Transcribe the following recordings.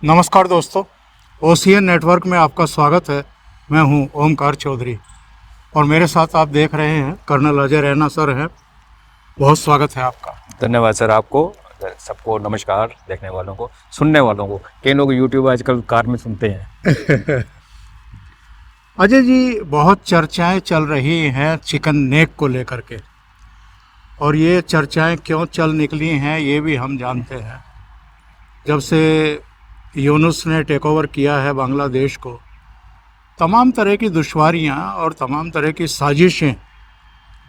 नमस्कार दोस्तों, OCN network में आपका स्वागत है। मैं हूं ओमकार चौधरी और मेरे साथ आप देख रहे हैं कर्नल अजय रैना सर हैं। बहुत स्वागत है आपका। धन्यवाद सर आपको, सबको नमस्कार, देखने वालों को, सुनने वालों को। कई लोग यूट्यूब आजकल कार में सुनते हैं। अजय जी, बहुत चर्चाएं चल रही हैं चिकन नेक को लेकर के, और ये चर्चाएं क्यों चल निकली हैं ये भी हम जानते हैं। जब से यूनुस ने टेक ओवर किया है बांग्लादेश को, तमाम तरह की दुश्वारियां और तमाम तरह की साजिशें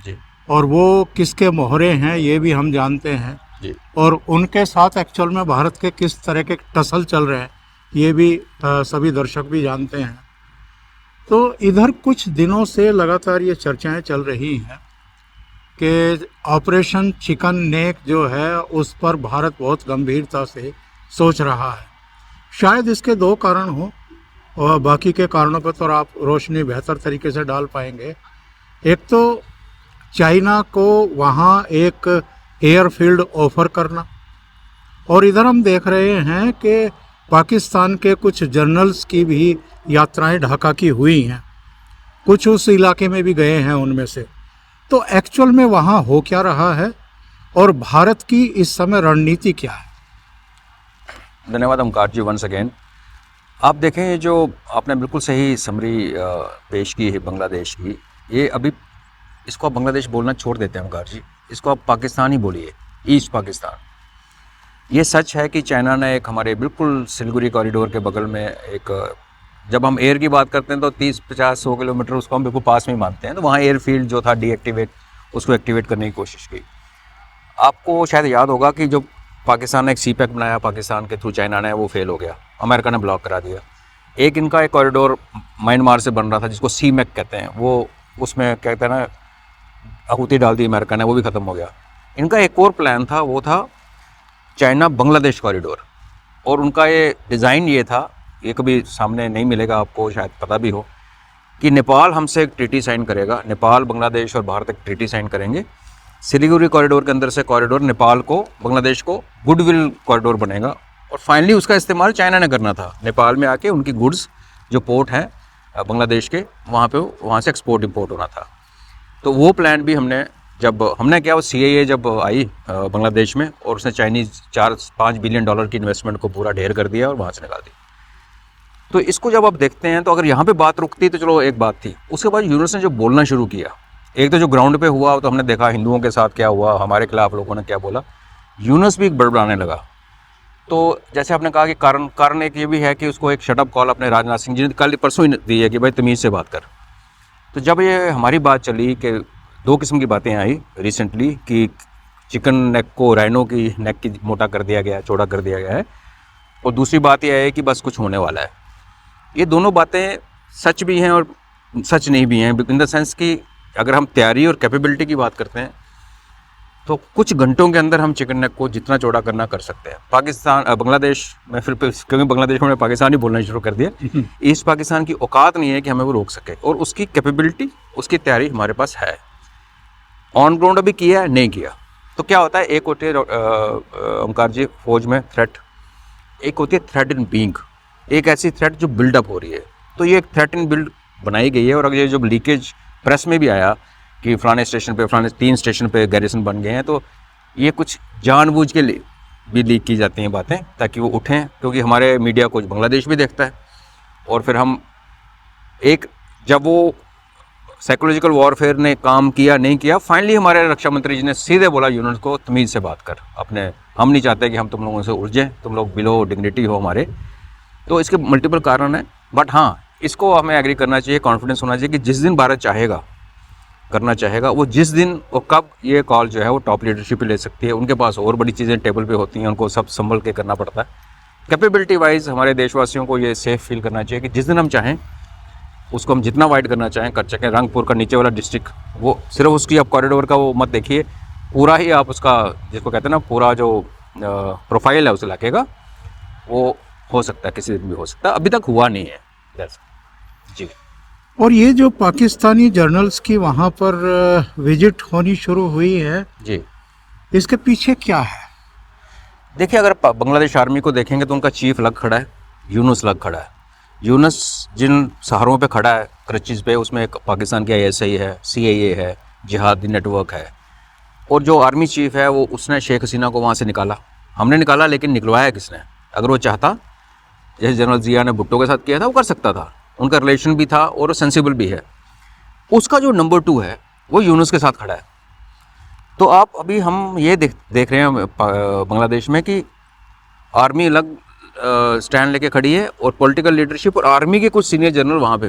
जी और वो किसके मोहरे हैं ये भी हम जानते हैं, जी और उनके साथ एक्चुअल में भारत के किस तरह के टसल चल रहे हैं ये भी सभी दर्शक भी जानते हैं। तो इधर कुछ दिनों से लगातार ये चर्चाएं चल रही हैं कि ऑपरेशन चिकन नेक जो है उस पर भारत बहुत गंभीरता से सोच रहा है। शायद इसके दो कारण हों और बाकी के कारणों पर तो आप रोशनी बेहतर तरीके से डाल पाएंगे। एक तो चाइना को वहाँ एक एयरफील्ड ऑफर करना, और इधर हम देख रहे हैं कि पाकिस्तान के कुछ जनरल्स की भी यात्राएं ढाका की हुई हैं, कुछ उस इलाके में भी गए हैं उनमें से। तो एक्चुअल में वहाँ हो क्या रहा है और भारत की इस समय रणनीति क्या है? धन्यवाद ओमकार जी, वंस अगेन। आप देखें, ये जो आपने बिल्कुल सही समरी पेश की है बांग्लादेश की, ये अभी इसको आप बांग्लादेश बोलना छोड़ देते हैं ओमकार जी, इसको आप पाकिस्तान ही बोलिए, ईस्ट पाकिस्तान। ये सच है कि चाइना ने एक हमारे बिल्कुल सिलगुड़ी कॉरिडोर के बगल में एक, जब हम एयर की बात करते हैं तो 30-50-100 किलोमीटर उसको हम बिल्कुल पास में ही मानते हैं, तो वहाँ एयरफील्ड जो था डीएक्टिवेट, उसको एक्टिवेट करने की कोशिश की। आपको शायद याद होगा कि जो पाकिस्तान ने एक सी पैक बनाया पाकिस्तान के थ्रू, चाइना ने, वो फेल हो गया, अमेरिका ने ब्लॉक करा दिया। एक इनका एक कॉरिडोर म्यांमार से बन रहा था जिसको सी मैक कहते हैं, वो उसमें कहते हैं ना आहुति डाल दी अमेरिका ने, वो भी ख़त्म हो गया। इनका एक और प्लान था, वो था चाइना बांग्लादेश कॉरिडोर, और उनका ये डिज़ाइन ये था, ये कभी सामने नहीं मिलेगा आपको, शायद पता भी हो, कि नेपाल हमसे एक ट्रीटी साइन करेगा, नेपाल, बांग्लादेश और भारत एक ट्रीटी साइन करेंगे। सिलीगुड़ी कॉरिडोर के अंदर से कॉरिडोर नेपाल को, बांग्लादेश को गुडविल कॉरिडोर बनेगा, और फाइनली उसका इस्तेमाल चाइना ने करना था। नेपाल में आके उनकी गुड्स जो पोर्ट हैं बांग्लादेश के, वहाँ पे वहाँ से एक्सपोर्ट इंपोर्ट होना था। तो वो प्लान भी हमने क्या, वो CAA जब आई बांग्लादेश में, और उसने चाइनीज़ 4-5 बिलियन डॉलर की इन्वेस्टमेंट को पूरा ढेर कर दिया और वहाँ से निकाल दी। तो इसको जब आप देखते हैं तो अगर यहाँ पे बात रुकती तो चलो एक बात थी, उसके बाद यूनुस ने जो बोलना शुरू किया, एक तो जो ग्राउंड पे हुआ तो हमने देखा हिंदुओं के साथ क्या हुआ, हमारे खिलाफ लोगों ने क्या बोला, यूनुस भी एक बड़बड़ाने लगा। तो जैसे आपने कहा कि कारण एक ये भी है कि उसको एक शटअप कॉल अपने राजनाथ सिंह जी ने कल परसों ही दी है कि भाई तमीज़ से बात कर। तो जब ये हमारी बात चली कि दो किस्म की बातें आई रिसेंटली, कि चिकन नेक को राइनो की नेक की मोटा कर दिया गया, चौड़ा कर दिया गया है, और दूसरी बात यह है कि बस कुछ होने वाला है। ये दोनों बातें सच भी हैं और सच नहीं भी हैं, इन द सेंस कि अगर हम तैयारी और कैपेबिलिटी की बात करते हैं तो कुछ घंटों के अंदर हम चिकन नेक को जितना चौड़ा करना कर सकते हैं। बांग्लादेश में फिर क्योंकि बांग्लादेश में पाकिस्तान ही बोलना शुरू कर दिया, ईस्ट पाकिस्तान की औकात नहीं है कि हमें वो रोक सके, और उसकी कैपेबिलिटी, उसकी तैयारी हमारे पास है। ऑन ग्राउंड अभी किया है, नहीं किया तो क्या होता है, एक होती है ओमकार जी फौज में थ्रेट, एक होती है थ्रेट इन बीइंग, एक ऐसी थ्रेट जो बिल्डअप हो रही है। तो ये एक थ्रेट इन बिल्ड बनाई गई है, और अगर ये जो लीकेज प्रेस में भी आया कि फलाने स्टेशन पे, फलाने 3 स्टेशन पे गैरिसन बन गए हैं, तो ये कुछ जानबूझ के लिए भी लीक की जाती हैं बातें ताकि वो उठें, क्योंकि हमारे मीडिया को बांग्लादेश भी देखता है, और फिर हम जब वो साइकोलॉजिकल वॉरफेयर ने काम किया नहीं किया, फाइनली हमारे रक्षा मंत्री जी ने सीधे बोला यूनुस को, तमीज़ से बात कर, हम नहीं चाहते कि हम तुम लोगों से उलझें, तुम लोग बिलो डिग्निटी हो हमारे। तो इसके मल्टीपल कारण हैं, बट हाँ, इसको हमें एग्री करना चाहिए, कॉन्फिडेंस होना चाहिए कि जिस दिन भारत चाहेगा, करना चाहेगा, वो जिस दिन और कब ये कॉल जो है वो टॉप लीडरशिप ले सकती है। उनके पास और बड़ी चीज़ें टेबल पे होती हैं, उनको सब संभल के करना पड़ता है। कैपेबिलिटी वाइज हमारे देशवासियों को ये सेफ फील करना चाहिए कि जिस दिन हम चाहें उसको हम जितना वाइड करना चाहें कर सकें। रंगपुर का नीचे वाला डिस्ट्रिक्ट, वो सिर्फ उसकी आप कॉरिडोर का वो मत देखिए, पूरा ही आप उसका, जिसको कहते हैं ना, पूरा जो प्रोफाइल है उस इलाके का, वो हो सकता है, किसी दिन भी हो सकता है, अभी तक हुआ नहीं है जी। और ये जो पाकिस्तानी जर्नल्स की वहाँ पर विजिट होनी शुरू हुई है जी, इसके पीछे क्या है? देखिए, अगर बांग्लादेश आर्मी को देखेंगे तो उनका चीफ अलग खड़ा है, यूनुस लग खड़ा है। यूनुस जिन सहारों पे खड़ा है क्रचिज़ पे, उसमें एक पाकिस्तान की ISI है, CIA है, जिहादी नेटवर्क है, और जो आर्मी चीफ है वो उसने शेख हसीना को वहाँ से निकाला। हमने निकाला, लेकिन निकलवाया किसने? अगर वो चाहता, जैसे जनरल ज़िया ने भुट्टो के साथ किया था, वो कर सकता था, उनका रिलेशन भी था और वो सेंसिबल भी है। उसका जो नंबर 2 है वो यूनुस के साथ खड़ा है। तो आप अभी हम ये देख रहे हैं बांग्लादेश में कि आर्मी अलग स्टैंड लेके खड़ी है और पॉलिटिकल लीडरशिप और आर्मी के कुछ सीनियर जनरल वहाँ पे।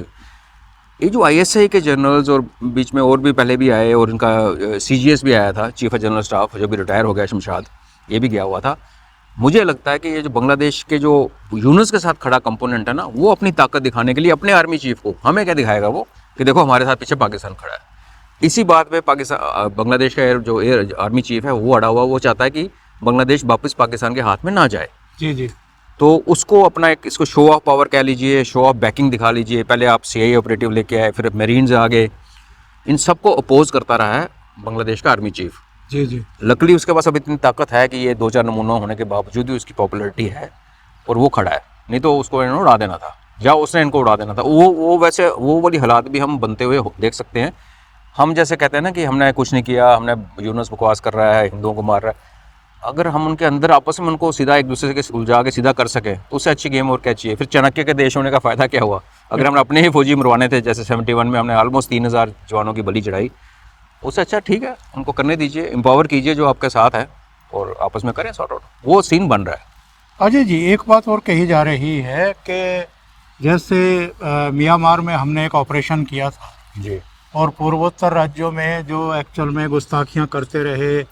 ये जो ISI के जनरल्स और बीच में और भी पहले भी आए, और इनका CGS भी आया था, चीफ ऑफ जनरल स्टाफ, जो भी रिटायर हो गया शमशाद, ये भी गया हुआ था। मुझे लगता है कि ये जो बांग्लादेश के जो यूनुस के साथ खड़ा कंपोनेंट है ना, वो अपनी ताकत दिखाने के लिए अपने आर्मी चीफ को, हमें क्या दिखाएगा वो, कि देखो हमारे साथ पीछे पाकिस्तान खड़ा है। इसी बात पे पाकिस्तान, बांग्लादेश का जो एयर आर्मी चीफ है वो अड़ा हुआ, वो चाहता है कि बांग्लादेश वापस पाकिस्तान के हाथ में ना जाए। जी जी। तो उसको अपना एक, इसको शो ऑफ पावर कह लीजिए, शो ऑफ बैकिंग दिखा लीजिए। पहले आप CIA ऑपरेटिव लेके आए, फिर मेरीन्स आ गए, इन सबको अपोज करता रहा है बांग्लादेश का आर्मी चीफ। जी जी। लकली उसके पास अब इतनी ताकत है कि ये 2-4 नमूना होने के बावजूद भी उसकी पॉपुलैरिटी है और वो खड़ा है, नहीं तो उसको इन्होंने उड़ा देना था, या उसने इनको उड़ा देना था। वो वैसे वो वाली हालात भी हम बनते हुए देख सकते हैं। हम जैसे कहते हैं ना कि हमने कुछ नहीं किया, हमने यूनुस बकवास कर रहा है, हिंदुओं को मार रहा है, अगर हम उनके अंदर आपस में उनको सीधा एक दूसरे के उलझा के सीधा कर सकें तो उससे अच्छी गेम और क्या चाहिए? फिर चाणक्य के देश होने का फ़ायदा क्या हुआ? अगर हमने अपने ही फौजी मरवाने थे, जैसे 71 में हमने ऑलमोस्ट 3000 जवानों की बलि चढ़ाई, उससे अच्छा ठीक है उनको करने दीजिए, एम्पावर कीजिए जो आपके साथ है, और आपस में करें सॉर्ट आउट। वो सीन बन रहा है। अजय जी, एक बात और कही जा रही है कि जैसे म्यांमार में हमने एक ऑपरेशन किया था जी और पूर्वोत्तर राज्यों में जो एक्चुअल में गुस्ताखियां करते रहे,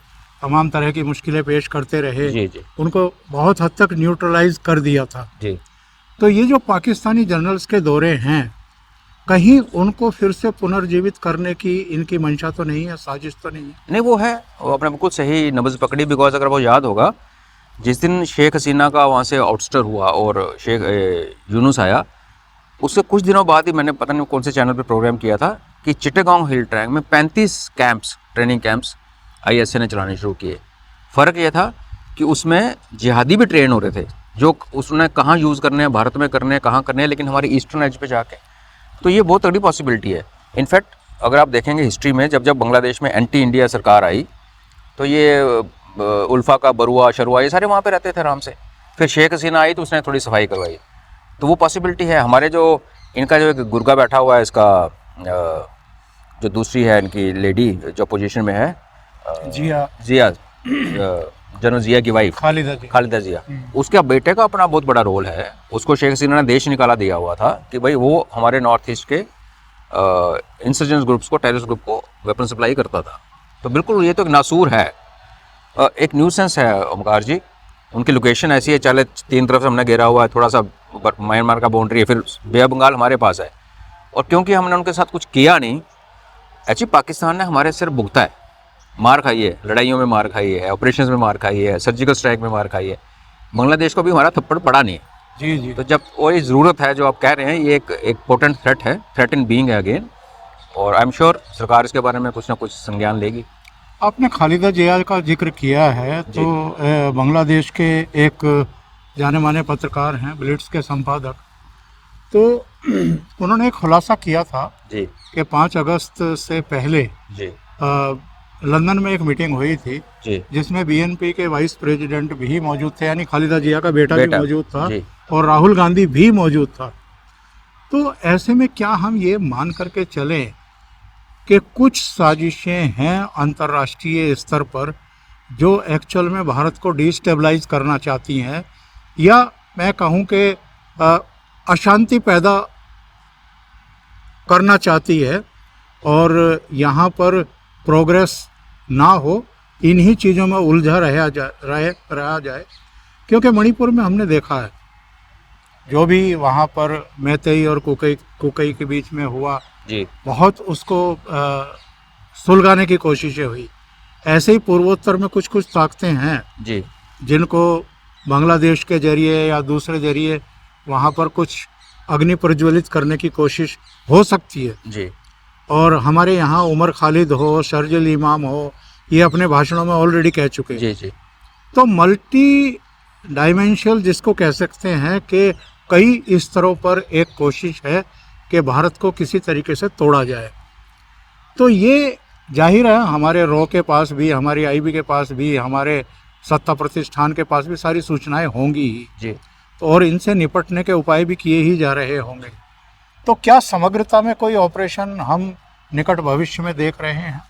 तमाम तरह की मुश्किलें पेश करते रहे, जी जी उनको बहुत हद तक न्यूट्रलाइज कर दिया था। जी। तो ये जो पाकिस्तानी जनरल्स के दौरे हैं, कहीं उनको फिर से पुनर्जीवित करने की इनकी मंशा तो नहीं है, साजिश तो नहीं है? नहीं, वो है, वो आपने बिल्कुल सही नब्ज़ पकड़ी। बिकॉज अगर वो याद होगा, जिस दिन शेख हसीना का वहाँ से आउटस्टर हुआ और शेख यूनुस आया, उससे कुछ दिनों बाद ही मैंने पता नहीं कौन से चैनल पे प्रोग्राम किया था कि चिटागोंग हिल ट्रैक में 35 कैंप्स, ट्रेनिंग कैंप्स ISI ने चलाने शुरू किए। फ़र्क ये था कि उसमें जिहादी भी ट्रेन हो रहे थे, जो उसने कहाँ यूज़ करने हैं, भारत में करने हैं, कहाँ करने हैं, लेकिन हमारी ईस्टर्न एज पे जाके। तो ये बहुत तगड़ी पॉसिबिलिटी है। इनफैक्ट अगर आप देखेंगे हिस्ट्री में, जब बांग्लादेश में एंटी इंडिया सरकार आई, तो ये उल्फा का बरुआ, शरुआ, ये सारे वहाँ पे रहते थे आराम से। फिर शेख हसीना आई तो उसने थोड़ी सफाई करवाई। तो वो पॉसिबिलिटी है। हमारे जो इनका जो एक गुर्गा बैठा हुआ है, इसका जो दूसरी है इनकी लेडी जो पोजीशन में है, जिया, जनरल जिया की वाइफ खालिदा जिया, उसके बेटे का अपना बहुत बड़ा रोल है। उसको शेख हसीना ने देश निकाला दिया हुआ था कि भाई वो हमारे नॉर्थ ईस्ट के इंसर्जेंस ग्रुप्स को, टेररिस्ट ग्रुप को वेपन सप्लाई करता था। तो बिल्कुल ये तो एक नासूर है, एक न्यूसेंस है ओमकार जी। उनकी लोकेशन ऐसी है, चले 3 तरफ से हमने घेरा हुआ है, थोड़ा सा म्यांमार का बाउंड्री है, फिर बे ऑफ बंगाल हमारे पास है। और क्योंकि हमने उनके साथ कुछ किया नहीं, एक्चुअली पाकिस्तान ने हमारे सिर भुगता है, मार खाई है, लड़ाइयों में मार खाई है, ऑपरेशंस में मार खाई है, सर्जिकल स्ट्राइक में मार खाई है। बांग्लादेश को भी हमारा थप्पड़ पड़ा नहीं। जी जी। तो जब वही ज़रूरत है जो आप कह रहे हैं, ये एक पोटेंट थ्रेट है, थ्रेट इन बीइंग है अगेन, और आई एम श्योर सरकार इसके बारे में कुछ ना कुछ संज्ञान लेगी। आपने खालिदा जिया का जिक्र किया है, तो बांग्लादेश के एक जाने माने पत्रकार हैं, ब्लिट्स के संपादक, तो उन्होंने एक खुलासा किया था जी कि 5 अगस्त से पहले जी लंदन में एक मीटिंग हुई थी जी जिसमें BNP के वाइस प्रेसिडेंट भी मौजूद थे, यानी खालिदा जिया का बेटा भी मौजूद था, जी। और राहुल गांधी भी मौजूद था। तो ऐसे में क्या हम ये मान करके चलें कि कुछ साजिशें हैं अंतर्राष्ट्रीय स्तर पर जो एक्चुअल में भारत को डिस्टेबलाइज करना चाहती हैं, या मैं कहूँ कि अशांति पैदा करना चाहती है, और यहाँ पर प्रोग्रेस ना हो, इन्हीं चीज़ों में उलझा रहा जाए। क्योंकि मणिपुर में हमने देखा है जो भी वहाँ पर मैतेई और कुकई के बीच में हुआ जी, बहुत उसको सुलगाने की कोशिशें हुई। ऐसे ही पूर्वोत्तर में कुछ कुछ ताकतें हैं जी, जिनको बांग्लादेश के जरिए या दूसरे जरिए वहाँ पर कुछ अग्नि प्रज्वलित करने की कोशिश हो सकती है जी, और हमारे यहाँ उमर खालिद हो, शर्जिल इमाम हो, ये अपने भाषणों में ऑलरेडी कह चुके हैं। जी, जी, तो मल्टी डायमेंशनल जिसको कह सकते हैं कि कई स्तरों पर एक कोशिश है कि भारत को किसी तरीके से तोड़ा जाए। तो ये जाहिर है हमारे रॉ के पास भी, हमारी आईबी के पास भी, हमारे सत्ता प्रतिष्ठान के पास भी सारी सूचनाएं होंगी ही जी। तो और इनसे निपटने के उपाय भी किए ही जा रहे होंगे। तो क्या समग्रता में कोई ऑपरेशन हम निकट भविष्य में देख रहे हैं?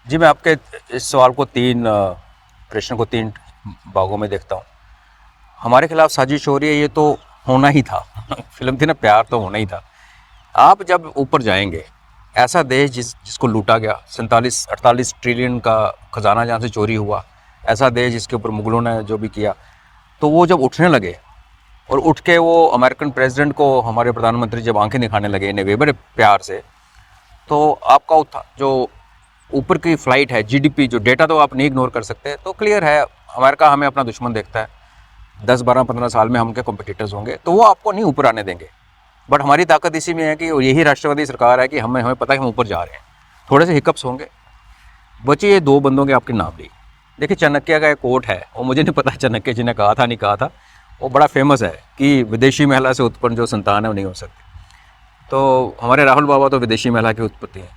जी, मैं आपके इस सवाल को प्रश्न को तीन भागों में देखता हूँ। हमारे खिलाफ साजिश हो रही है, ये तो होना ही था। फिल्म थी ना प्यार, तो होना ही था। आप जब ऊपर जाएंगे, ऐसा देश जिसको लूटा गया, 47-48 ट्रिलियन का खजाना जहाँ से चोरी हुआ, ऐसा देश जिसके ऊपर मुगलों ने जो भी किया, तो वो जब उठने लगे और उठ के वो अमेरिकन प्रेसिडेंट को हमारे प्रधानमंत्री जब आंखें दिखाने लगे इन्हें बड़े प्यार से, तो आपका जो ऊपर की फ्लाइट है, जीडीपी जो डेटा तो आप नहीं इग्नोर कर सकते। तो क्लियर है अमेरिका हमें अपना दुश्मन देखता है। 10, 12, 15 साल में हम उनके कॉम्पिटिटर्स होंगे, तो वो आपको नहीं ऊपर आने देंगे। बट हमारी ताकत इसी में है कि यही राष्ट्रवादी सरकार है कि हमें पता है कि हम ऊपर जा रहे हैं। थोड़े से हिकअप्स होंगे। बचे ये 2 बंदों के आपके नाम लिए। देखिए, चाणक्य का एक कोट है, वो मुझे नहीं पता चाणक्य जी ने कहा था नहीं कहा था, वो बड़ा फेमस है कि विदेशी महिला से उत्पन्न जो संतान है वो नहीं हो सकती। तो हमारे राहुल बाबा तो विदेशी महिला की उत्पत्ति है।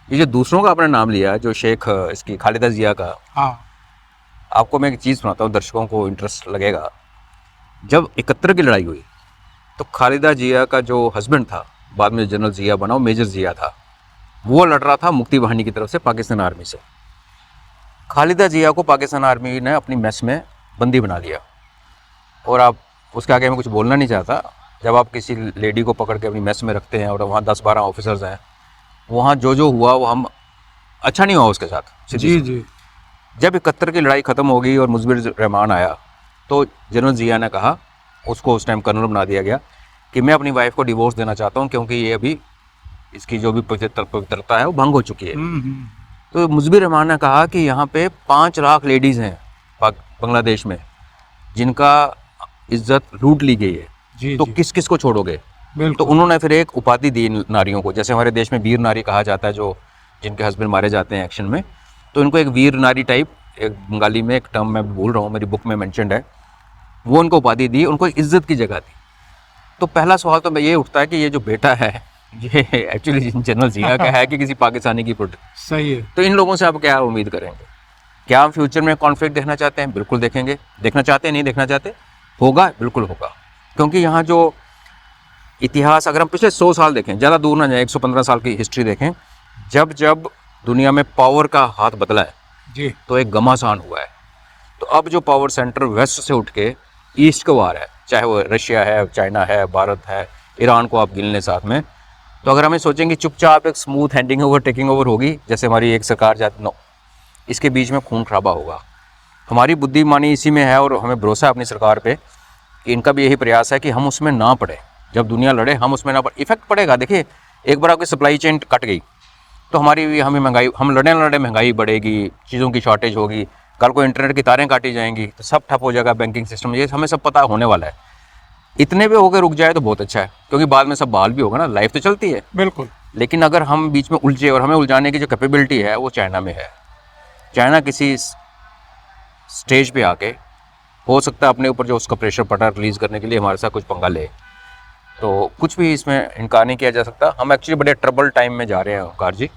ये जो दूसरों का आपने नाम लिया, जो शेख इसकी खालिदा जिया का, हाँ, आपको मैं एक चीज़ सुनाता हूँ, दर्शकों को इंटरेस्ट लगेगा। जब 71 की लड़ाई हुई तो खालिदा जिया का जो हस्बैंड था, बाद में जनरल जिया बना, वो मेजर जिया था, वो लड़ रहा था मुक्ति वाहिनी की तरफ से पाकिस्तान आर्मी से। खालिदा जिया को पाकिस्तान आर्मी ने अपनी मेस में बंदी बना लिया। और आप उसके आगे मैं कुछ बोलना नहीं चाहता। जब आप किसी लेडी को पकड़ के अपनी मेस में रखते हैं और वहाँ 10-12 ऑफिसर्स हैं, वहाँ जो हुआ वो हम अच्छा नहीं हुआ उसके साथ। जी जी। जब 71 की लड़ाई ख़त्म हो गई और मुजबिर रहमान आया, तो जनरल जिया ने कहा, उसको उस टाइम कर्नल बना दिया गया, कि मैं अपनी वाइफ को डिवोर्स देना चाहता हूँ क्योंकि ये अभी इसकी जो भी पवित्रता है वो भंग हो चुकी है। तो मुजबिर रहमान ने कहा कि यहाँ पे 5 लाख लेडीज़ हैं बांग्लादेश में जिनका इज्जत लूट ली गई है, जी, तो जी। किस किस को छोड़ोगे? तो बिल्कुल। उन्होंने फिर एक उपाधि दी नारियों को, जैसे हमारे देश में वीर नारी कहा जाता है, जो जिनके हस्बैंड मारे जाते हैं एक्शन में, तो इनको एक वीर नारी टाइप, एक बंगाली में एक टर्म मैं भूल रहा हूँ, मेरी बुक में मेंशन्ड है, वो उनको उपाधि दी, उनको इज्जत की जगह दी। तो पहला सवाल तो ये उठता है कि ये जो बेटा है ये एक्चुअली जनरल जिया का है कि किसी पाकिस्तानी की प्रोडक्ट? सही है। तो इन लोगों से आप क्या उम्मीद करेंगे? क्या हम फ्यूचर में कॉन्फ्लिक्ट देखना चाहते हैं? बिल्कुल देखेंगे। देखना चाहते हैं, नहीं देखना चाहते? होगा, बिल्कुल होगा। क्योंकि यहाँ जो इतिहास, अगर हम पिछले 100 साल देखें, ज़्यादा दूर ना जाए, 115 साल की हिस्ट्री देखें, जब जब दुनिया में पावर का हाथ बदला है जी। तो एक घमासान हुआ है। तो अब जो पावर सेंटर वेस्ट से उठ के ईस्ट को आ रहा है, चाहे वो रशिया है, चाइना है, भारत है, ईरान को आप गिन लें साथ में, तो अगर हमें सोचेंगे चुपचाप एक smooth handing over, taking over होगी, जैसे हमारी एक सरकार जाती, नो, इसके बीच में खून खराबा होगा। हमारी बुद्धिमानी इसी में है और हमें भरोसा है अपनी सरकार पे कि इनका भी यही प्रयास है कि हम उसमें ना पड़े। जब दुनिया लड़े हम उसमें ना पड़े। इफेक्ट पड़ेगा। देखिए, एक बार आपकी सप्लाई चेन कट गई तो हमें महंगाई, हम लड़े ना लड़े महंगाई बढ़ेगी, चीज़ों की शॉर्टेज होगी, कल को इंटरनेट की तारें काटी जाएंगी तो सब ठप हो जाएगा, बैंकिंग सिस्टम, ये हमें सब पता होने वाला है। इतने पे होकर रुक जाए तो बहुत अच्छा है, क्योंकि बाद में सब बहाल भी होगा ना, लाइफ तो चलती है। बिल्कुल। लेकिन अगर हम बीच में उलझे, और हमें उलझाने की जो कैपेबिलिटी है वो चाइना में है। चाइना किसी स्टेज पे आके हो सकता है अपने ऊपर जो उसका प्रेशर पड़ा रिलीज़ करने के लिए हमारे साथ कुछ पंगा ले, तो कुछ भी इसमें इनकार नहीं किया जा सकता। हम एक्चुअली बड़े ट्रबल टाइम में जा रहे हैं ओंकार जी,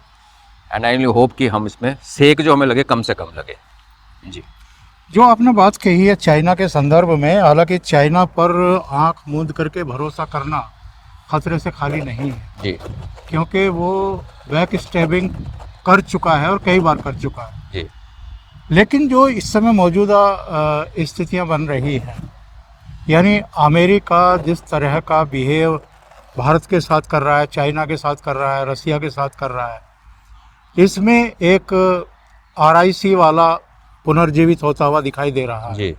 एंड आई होप कि हम इसमें सेक जो हमें लगे कम से कम लगे। जी। जो आपने बात कही है चाइना के संदर्भ में, हालांकि चाइना पर आंख मूंद करके भरोसा करना खतरे से खाली नहीं है, जी। क्योंकि वो बैक स्टैबिंग कर चुका है और कई बार कर चुका है। जी। लेकिन जो इस समय मौजूदा स्थितियां बन रही हैं, यानी अमेरिका जिस तरह का बिहेव भारत के साथ कर रहा है, चाइना के साथ कर रहा है, रसिया के साथ कर रहा है, इसमें एक RIC वाला पुनर्जीवित होता हुआ दिखाई दे रहा है। जी।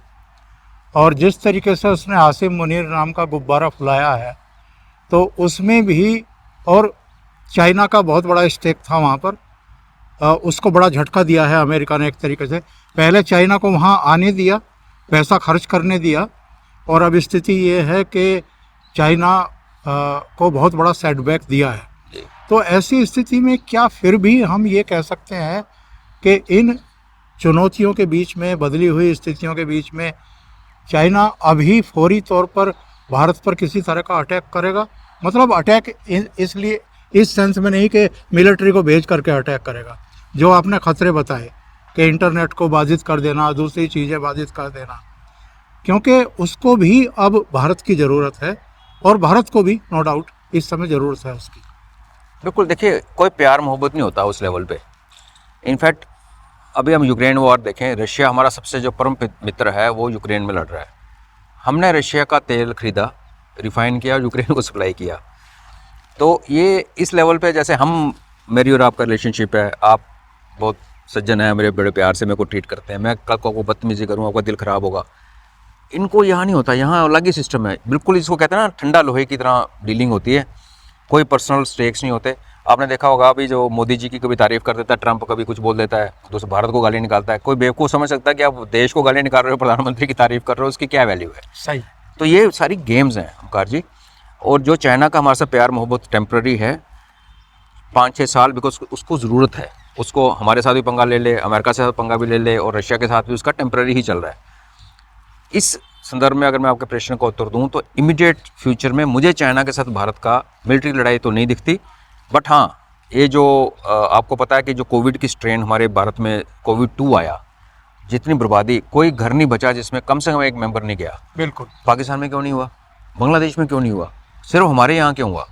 और जिस तरीके से उसने आसिम मुनीर नाम का गुब्बारा फुलाया है, तो उसमें भी, और चाइना का बहुत बड़ा स्टेक था वहाँ पर, उसको बड़ा झटका दिया है अमेरिका ने एक तरीके से। पहले चाइना को वहाँ आने दिया, पैसा खर्च करने दिया, और अब स्थिति ये है कि चाइना को बहुत बड़ा सेटबैक दिया है। तो ऐसी स्थिति में क्या फिर भी हम ये कह सकते हैं कि इन चुनौतियों के बीच में, बदली हुई स्थितियों के बीच में, चाइना अभी फौरी तौर पर भारत पर किसी तरह का अटैक करेगा, मतलब अटैक इसलिए इस सेंस में नहीं कि मिलिट्री को भेज करके अटैक करेगा, जो आपने खतरे बताए कि इंटरनेट को बाधित कर देना, दूसरी चीज़ें बाधित कर देना, क्योंकि उसको भी अब भारत की ज़रूरत है और भारत को भी नो डाउट इस समय ज़रूरत है उसकी। बिल्कुल, देखिए कोई प्यार मोहब्बत नहीं होता उस लेवल पे। इनफैक्ट अभी हम यूक्रेन वॉर देखें, रशिया हमारा सबसे जो परम मित्र है वो यूक्रेन में लड़ रहा है। हमने रशिया का तेल खरीदा, रिफाइन किया और यूक्रेन को सप्लाई किया। तो ये इस लेवल पे, जैसे हम, मेरी और आपका रिलेशनशिप है, आप बहुत सज्जन हैं, मेरे बड़े प्यार से मेरे को ट्रीट करते हैं, मैं कल को बदतमीजी करूँ आपका दिल ख़राब होगा। इनको यहाँ नहीं होता, यहाँ अलग ही सिस्टम है बिल्कुल। इसको कहते हैं ना, ठंडा लोहे की तरह डीलिंग होती है, कोई पर्सनल स्टेक्स नहीं होते। आपने देखा होगा अभी जो मोदी जी की कभी तारीफ़ कर देता है ट्रंप, कभी कुछ बोल देता है, दूसरे भारत को गाली निकालता है। कोई बेवकूफ़ समझ सकता है कि आप देश को गाली निकाल रहे हो, प्रधानमंत्री की तारीफ़ कर रहे हो, उसकी क्या वैल्यू है। सही। तो ये सारी गेम्स हैं ओमकार जी। और जो चाइना का हमारे साथ प्यार मोहब्बत टेम्प्रेरी है 5-6 साल, बिकॉज उसको ज़रूरत है, उसको हमारे साथ भी पंगा ले ले, अमेरिका से पंगा भी ले ले, और रशिया के साथ भी उसका टेम्प्रेरी ही चल रहा है। इस संदर्भ में अगर मैं आपके प्रश्न का उत्तर दूं तो इमीडिएट फ्यूचर में मुझे चाइना के साथ भारत का मिलिट्री लड़ाई तो नहीं दिखती। बट हाँ, ये जो आपको पता है कि जो कोविड की स्ट्रेन हमारे भारत में कोविड 2 आया, जितनी बर्बादी, कोई घर नहीं बचा जिसमें कम से कम एक मेंबर नहीं गया। बिल्कुल। पाकिस्तान में क्यों नहीं हुआ, बांग्लादेश में क्यों नहीं हुआ, सिर्फ हमारे यहाँ क्यों हुआ?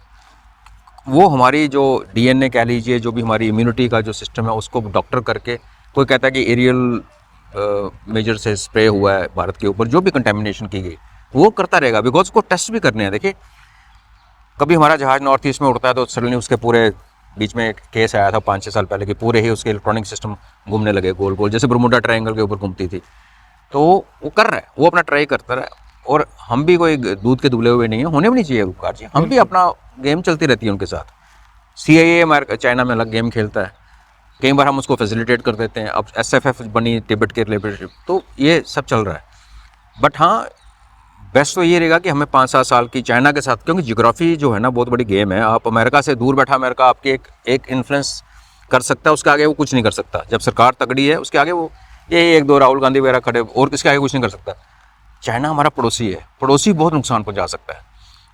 वो हमारी जो DNA कह लीजिए, जो भी हमारी इम्यूनिटी का जो सिस्टम है, उसको डॉक्टर करके, कोई कहता है कि एरियल मेजर से स्प्रे हुआ है भारत के ऊपर, जो भी कंटेमिनेशन की गई वो करता रहेगा, बिकॉज उसको टेस्ट भी करने हैं। देखिए कभी हमारा जहाज़ नॉर्थ ईस्ट में उड़ता है तो सडनली उसके पूरे बीच में एक केस आया था 5-6 साल पहले कि पूरे ही उसके इलेक्ट्रॉनिक सिस्टम घूमने लगे गोल गोल, जैसे बरमुडा ट्रायंगल के ऊपर घूमती थी। तो वो कर रहा है, वो अपना ट्राई करता रहा है। और हम भी कोई दूध के दुबले हुए नहीं है, होने भी नहीं चाहिए उपकार जी, हम भी अपना गेम चलती रहती है उनके साथ। CIA अमेरिका चाइना में अलग गेम खेलता है, कई बार हम उसको फैसिलिटेट कर देते हैं। अब SFF बनी तिब्बत के रिलेटेड, तो ये सब चल रहा है। बट हाँ, बेस्ट तो ये रहेगा कि हमें 5-7 साल की चाइना के साथ, क्योंकि जियोग्राफी जो है ना बहुत बड़ी गेम है। आप अमेरिका से दूर बैठा अमेरिका आपकी एक इन्फ्लुएंस कर सकता है, उसके आगे वो कुछ नहीं कर सकता। जब सरकार तगड़ी है उसके आगे वो ये 1-2 राहुल गांधी वगैरह खड़े, और किसके आगे कुछ नहीं कर सकता। चाइना हमारा पड़ोसी है, पड़ोसी बहुत नुकसान पहुँचा सकता है।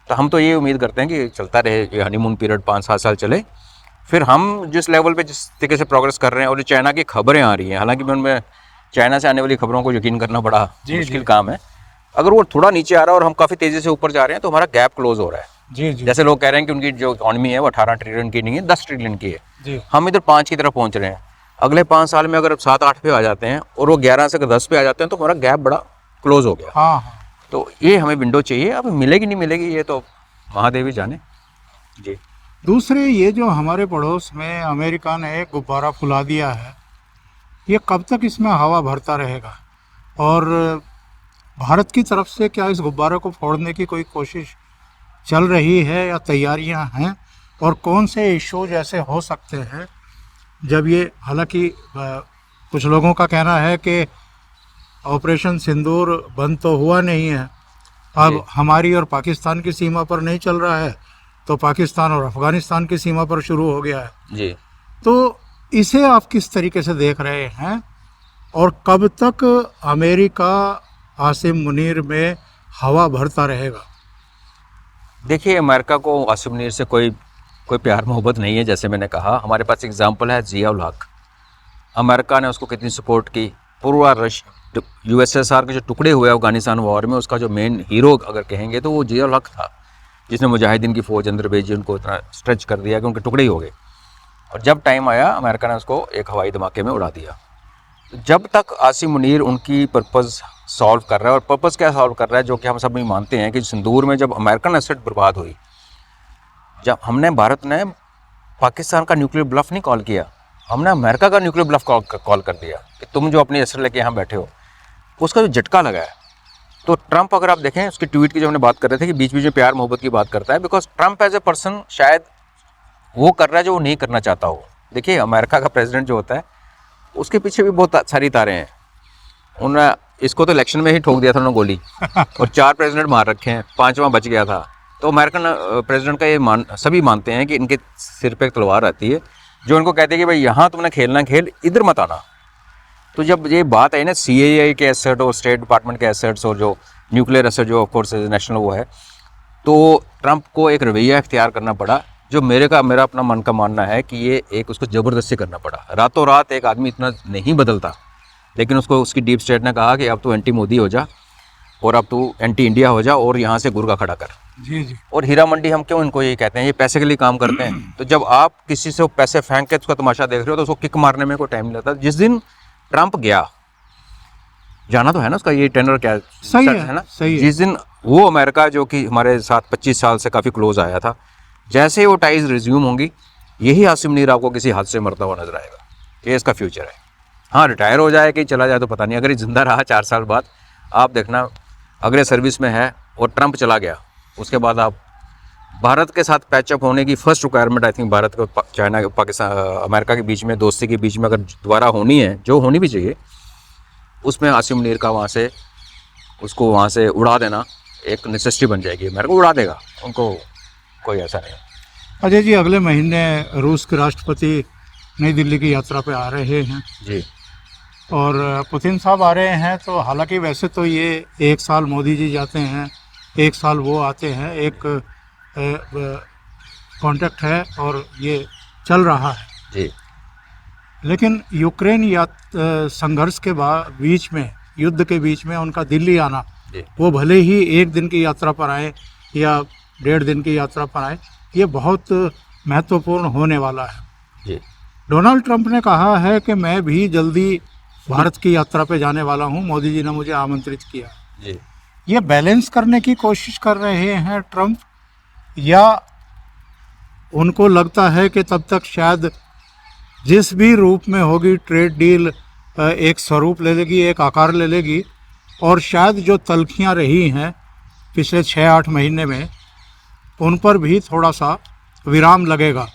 तो हम तो ये उम्मीद करते हैं कि चलता रहे, ये हनीमून पीरियड 5-7 साल चले, फिर हम जिस लेवल पे जिस तरीके से प्रोग्रेस कर रहे हैं। और जो चाइना की खबरें आ रही हैं, हालांकि मैं उनमें चाइना से आने वाली खबरों को यकीन करना बड़ा मुश्किल काम है। अगर वो थोड़ा नीचे आ रहा है और हम काफ़ी तेज़ी से ऊपर जा रहे हैं तो हमारा गैप क्लोज हो रहा है। जी जी। जैसे लोग कह रहे हैं कि उनकी जो इकॉनमी है वो 18 ट्रिलियन की नहीं है, 10 ट्रिलियन की है जी। हम इधर 5 की तरफ पहुंच रहे हैं। अगले 5 साल में अगर 7-8 पे आ जाते हैं और वो 11 से 10 पे आ जाते हैं तो हमारा गैप बड़ा क्लोज हो गया। हाँ हाँ। तो ये हमें विंडो चाहिए, अब मिलेगी नहीं मिलेगी ये तो महादेव ही जाने जी। दूसरे, ये जो हमारे पड़ोस में अमेरिका ने एक गुब्बारा फुला दिया है, ये कब तक इसमें हवा भरता रहेगा? और भारत की तरफ से क्या इस गुब्बारे को फोड़ने की कोई कोशिश चल रही है या तैयारियां हैं? और कौन से इश्यूज ऐसे हो सकते हैं जब ये, हालांकि कुछ लोगों का कहना है कि ऑपरेशन सिंदूर बंद तो हुआ नहीं है, अब हमारी और पाकिस्तान की सीमा पर नहीं चल रहा है, तो पाकिस्तान और अफगानिस्तान की सीमा पर शुरू हो गया है जी। तो इसे आप किस तरीके से देख रहे हैं? और कब तक अमेरिका आसिम मुनीर में हवा भरता रहेगा? देखिए, अमेरिका को आसिम मुनीर से कोई प्यार मोहब्बत नहीं है। जैसे मैंने कहा, हमारे पास एग्जाम्पल है जिया उल हक। अमेरिका ने उसको कितनी सपोर्ट की। पूरा USSR के जो टुकड़े हुए अफगानिस्तान वॉर में, उसका जो मेन हीरो अगर कहेंगे तो वो जिया उल हक था, जिसने मुजाहिदीन की फ़ौज अंदर भेजी, उनको इतना स्ट्रेच कर दिया कि उनके टुकड़े ही हो गए। और जब टाइम आया, अमेरिका ने उसको एक हवाई धमाके में उड़ा दिया। जब तक आसिम मुनीर उनकी पर्पज़ सॉल्व कर रहा है, और पर्पज़ क्या सॉल्व कर रहा है, जो कि हम सब भी मानते हैं कि सिंदूर में जब अमेरिकन एसेट बर्बाद हुई, जब भारत ने पाकिस्तान का न्यूक्लियर ब्लफ नहीं कॉल किया, हमने अमेरिका का न्यूक्लियर ब्लफ कॉल कर दिया कि तुम जो अपनी एसेट लेके यहाँ बैठे हो। उसका जो झटका लगा है, तो ट्रंप, अगर आप देखें उसकी ट्वीट की, जो हमने बात कर रहे थे कि बीच बीच में प्यार मोहब्बत की बात करता है, because Trump as a person शायद वो कर रहा है जो वो नहीं करना चाहता हो। देखिए, अमेरिका का प्रेसिडेंट जो होता है उसके पीछे भी बहुत सारी तारें हैं। उन्होंने इसको तो इलेक्शन में ही ठोक दिया था उन्होंने गोली, और 4 प्रेसिडेंट मार रखे हैं, 5वां बच गया था। तो अमेरिकन प्रेसिडेंट का ये सभी मानते हैं कि इनके सिर पे एक तलवार आती है जो इनको कहती है कि भाई यहाँ तुमने खेलना खेल, इधर मत आना। तो जब ये बात आई ना CIA के एसेट और स्टेट डिपार्टमेंट के एसेट्स और जो न्यूक्लियर एसेट जो ऑफकोर्स नेशनल वो है, तो ट्रंप को एक रवैया इख्तियार करना पड़ा, जो मेरा अपना मन का मानना है कि ये एक उसको ज़बरदस्ती करना पड़ा। रातों रात एक आदमी इतना नहीं बदलता, लेकिन उसको उसकी डीप स्टेट ने कहा कि अब तू एंटी मोदी हो जा और अब तू एंटी इंडिया हो जा और यहाँ से गुर्गा खड़ा कर। जी जी। और हीरा मंडी हम क्यों इनको ये कहते हैं, ये पैसे के लिए काम करते हैं। तो जब आप किसी से पैसे फेंक के उसका तमाशा देख रहे हो तो उसको किक मारने में कोई टाइम नहीं लगता। जिस दिन ट्रंप गया, जाना तो है ना उसका ये टेंडर क्या सही है ना, सही है। जिस दिन वो अमेरिका जो कि हमारे साथ 25 साल से काफ़ी क्लोज आया था, जैसे ही वो टाइज रिज्यूम होंगी, यही आसिम मुनीर आपको किसी हाथ से मरता हुआ नजर आएगा। ये इसका फ्यूचर है। हाँ, रिटायर हो जाए कि चला जाए तो पता नहीं, अगर ये जिंदा रहा 4 साल बाद, आप देखना अगर ये सर्विस में है और ट्रंप चला गया, उसके बाद आप भारत के साथ पैचअप होने की first requirement I think Bharat को चाइना पाकिस्तान अमेरिका के बीच में दोस्ती के बीच में अगर दोबारा होनी है, जो होनी भी चाहिए, उसमें आसिम मुनीर का वहाँ से उसको वहाँ से उड़ा देना एक नेसेसिटी बन जाएगी। अमेरिका उड़ा देगा उनको, कोई ऐसा नहीं। अजय जी, अगले महीने रूस के राष्ट्रपति नई दिल्ली की यात्रा पे आ रहे हैं जी और पुतिन साहब आ रहे हैं। तो हालांकि वैसे तो ये 1 साल मोदी जी जाते हैं, 1 साल वो आते हैं, एक कॉन्ट्रैक्ट है और ये चल रहा है जी। लेकिन यूक्रेन या संघर्ष के बीच में, युद्ध के बीच में उनका दिल्ली आना, जी वो भले ही 1 दिन की यात्रा पर आए या 1.5 दिन की यात्रा पर आए, ये बहुत महत्वपूर्ण होने वाला है। जी डोनाल्ड ट्रंप ने कहा है कि मैं भी जल्दी भारत की यात्रा पे जाने वाला हूँ, मोदी जी ने मुझे आमंत्रित किया। जी। ये बैलेंस करने की कोशिश कर रहे हैं ट्रंप, या उनको लगता है कि तब तक शायद जिस भी रूप में होगी ट्रेड डील एक स्वरूप ले लेगी, एक आकार ले लेगी, और शायद जो तल्खियाँ रही हैं पिछले 6-8 महीने में, उन पर भी थोड़ा सा विराम लगेगा,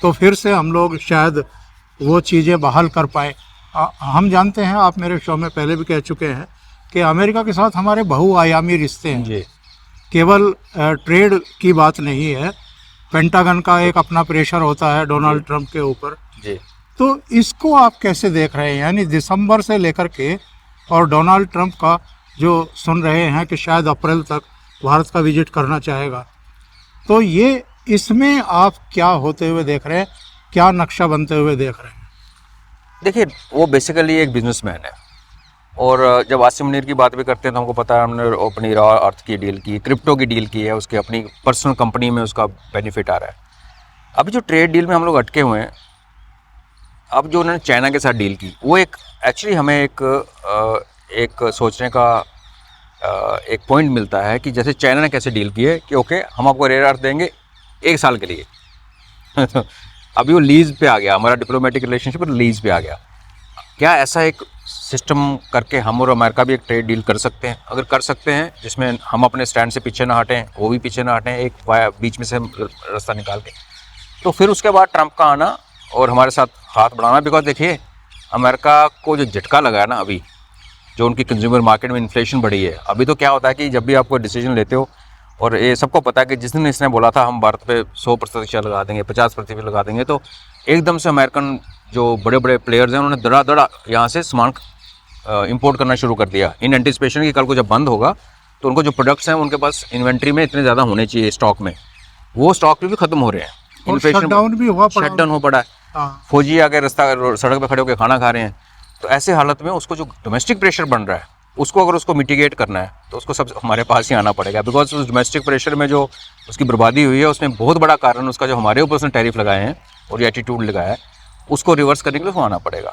तो फिर से हम लोग शायद वो चीज़ें बहाल कर पाए। हम जानते हैं, आप मेरे शो में पहले भी कह चुके हैं कि अमेरिका के साथ हमारे बहुआयामी रिश्ते हैं जी केवल ट्रेड की बात नहीं है। पेंटागन का एक अपना प्रेशर होता है डोनाल्ड ट्रंप के ऊपर। जी। तो इसको आप कैसे देख रहे हैं, यानी दिसंबर से लेकर के, और डोनाल्ड ट्रंप का जो सुन रहे हैं कि शायद अप्रैल तक भारत का विजिट करना चाहेगा, तो ये इसमें आप क्या होते हुए देख रहे हैं, क्या नक्शा बनते हुए देख रहे हैं? देखिए, वो बेसिकली एक बिजनेसमैन है, और जब आसिम मुनीर की बात भी करते हैं तो हमको पता है हमने अपनी रॉ अर्थ की डील की, क्रिप्टो की डील की है, उसके अपनी पर्सनल कंपनी में उसका बेनिफिट आ रहा है। अभी जो ट्रेड डील में हम लोग अटके हुए हैं, अब जो उन्होंने चाइना के साथ डील की, वो एक एक्चुअली हमें एक सोचने का एक पॉइंट मिलता है कि जैसे चाइना ने कैसे डील की है कि ओके हम आपको रेयर अर्थ देंगे 1 साल के लिए अभी वो लीज पे आ गया, हमारा डिप्लोमेटिक रिलेशनशिप लीज पे आ गया। क्या ऐसा एक सिस्टम करके हम और अमेरिका भी एक ट्रेड डील कर सकते हैं? अगर कर सकते हैं जिसमें हम अपने स्टैंड से पीछे ना हटें, वो भी पीछे ना हटें, एक बीच में से रास्ता निकाल के, तो फिर उसके बाद ट्रंप का आना और हमारे साथ हाथ बढ़ाना। बिकॉज देखिए, अमेरिका को जो झटका लगा है ना अभी, जो उनकी कंज्यूमर मार्केट में इन्फ्लेशन बढ़ी है, अभी तो क्या होता है कि जब भी आप कोई डिसीजन लेते हो, और ये सबको पता है कि जिस दिन इसने बोला था हम भारत पे 100% लगा देंगे, 50% लगा देंगे, तो एकदम से अमेरिकन जो बड़े बड़े प्लेयर्स हैं उन्होंने दड़ा यहाँ से सामान इंपोर्ट करना शुरू कर दिया, इन एंटिसिपेशन कि कल को जब बंद होगा तो उनको जो प्रोडक्ट्स हैं उनके पास इन्वेंट्री में इतने ज़्यादा होने चाहिए स्टॉक में, वो स्टॉक भी खत्म हो रहे हैं। इन्फ्लेशन शटडाउन भी हुआ, शटडाउन हो पड़ा है, फौजी आके सड़क पे खड़े होकर खाना खा रहे हैं। तो ऐसे हालत में उसको जो डोमेस्टिक प्रेशर बन रहा है, उसको अगर उसको मिटिगेट करना है तो उसको सब हमारे पास ही आना पड़ेगा। बिकॉज उस डोमेस्टिक प्रेशर में जो उसकी बर्बादी हुई है, उसमें बहुत बड़ा कारण उसका जो हमारे ऊपर उसने टैरिफ लगाए हैं और ये एटीट्यूड लगाया है, उसको रिवर्स करने के लिए उसको आना पड़ेगा।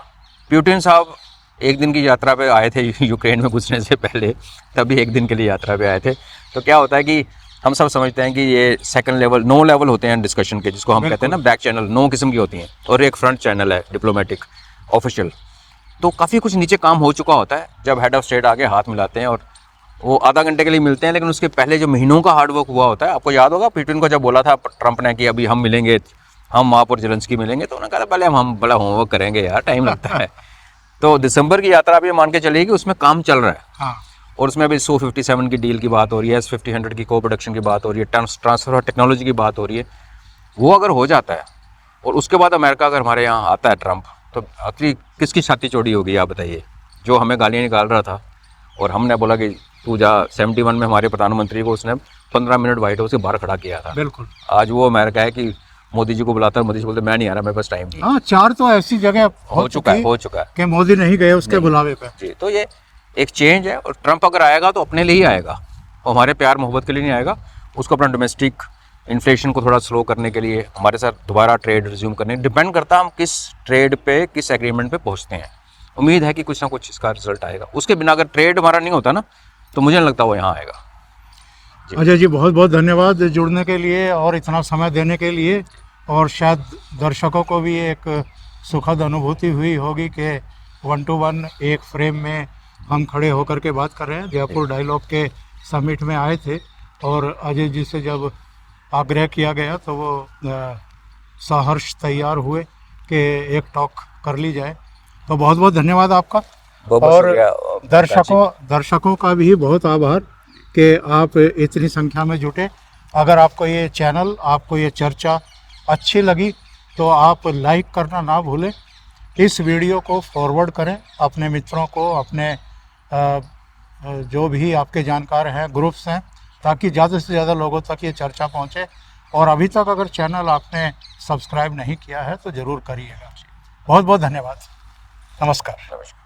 पुतिन साहब 1 दिन की यात्रा पे आए थे यूक्रेन में घुसने से पहले, तभी 1 दिन के लिए यात्रा पे आए थे। तो क्या होता है कि हम सब समझते हैं कि ये सेकंड लेवल, 9 लेवल होते हैं डिस्कशन के, जिसको हम कहते हैं ना बैक चैनल, 9 किस्म की होती हैं, और एक फ्रंट चैनल है डिप्लोमेटिक ऑफिशियल। तो काफ़ी कुछ नीचे काम हो चुका होता है जब हेड ऑफ स्टेट आके हाथ मिलाते हैं, और वो आधा घंटे के लिए मिलते हैं, लेकिन उसके पहले जो महीनों का हार्डवर्क हुआ होता है। आपको याद होगा पुतिन को जब बोला था ट्रंप ने कि अभी हम मिलेंगे, हम आप और जेलेंस्की मिलेंगे, तो उन्होंने कहा पहले हम बड़ा होमवर्क करेंगे यार, टाइम लगता है। तो दिसंबर की यात्रा भी मान के चलिए कि उसमें काम चल रहा है। हाँ। और उसमें अभी SU-57 की डील की बात हो रही है, S-50-100 की को प्रोडक्शन की बात हो रही है, ट्रांसफर ऑफ टेक्नोलॉजी की बात हो रही है। वो अगर हो जाता है और उसके बाद अमेरिका अगर हमारे यहाँ आता है ट्रंप, तो आखिरी किसकी छाती चौड़ी होगी आप बताइए? जो हमें गालियाँ निकाल रहा था और हमने बोला कि 71 में हमारे प्रधानमंत्री को उसने 15 मिनट व्हाइट हाउस के बाहर खड़ा किया था। बिल्कुल। आज वो अमेरिका है कि मोदी जी को बुलाता है, मोदी जी बोलते मैं नहीं आ रहा, मेरे पास टाइम नहीं है। हाँ, 4 तो ऐसी जगह हो चुका है कि मोदी नहीं गए उसके बुलावे पे। जी। तो ये एक चेंज है, और ट्रंप अगर आएगा तो अपने लिए ही आएगा, वो हमारे प्यार मोहब्बत के लिए नहीं आएगा। उसको अपना डोमेस्टिक इन्फ्लेशन को थोड़ा स्लो करने के लिए, हमारे साथ दोबारा ट्रेड रिज्यूम करने, डिपेंड करता है हम किस ट्रेड पे, किस एग्रीमेंट पे पहुंचते हैं। उम्मीद है कि कुछ ना कुछ इसका रिजल्ट आएगा। उसके बिना अगर ट्रेड हमारा नहीं होता ना, तो मुझे नहीं लगता वो यहाँ आएगा। अजय जी, बहुत बहुत धन्यवाद जुड़ने के लिए और इतना समय देने के लिए। और शायद दर्शकों को भी एक सुखद अनुभूति हुई होगी कि 1 to 1 एक फ्रेम में हम खड़े होकर के बात कर रहे हैं। जयपुर डायलॉग के समिट में आए थे और अजय जी से जब आग्रह किया गया तो वो सहर्ष तैयार हुए कि एक टॉक कर ली जाए। तो बहुत बहुत धन्यवाद आपका। और दर्शकों का भी बहुत आभार कि आप इतनी संख्या में जुटे। अगर आपको ये चैनल, आपको ये चर्चा अच्छी लगी तो आप लाइक करना ना भूलें। इस वीडियो को फॉरवर्ड करें अपने मित्रों को, अपने जो भी आपके जानकार हैं, ग्रुप्स हैं, ताकि ज़्यादा से ज़्यादा लोगों तक ये चर्चा पहुँचे। और अभी तक अगर चैनल आपने सब्सक्राइब नहीं किया है तो ज़रूर करिएगा। बहुत बहुत धन्यवाद। नमस्कार।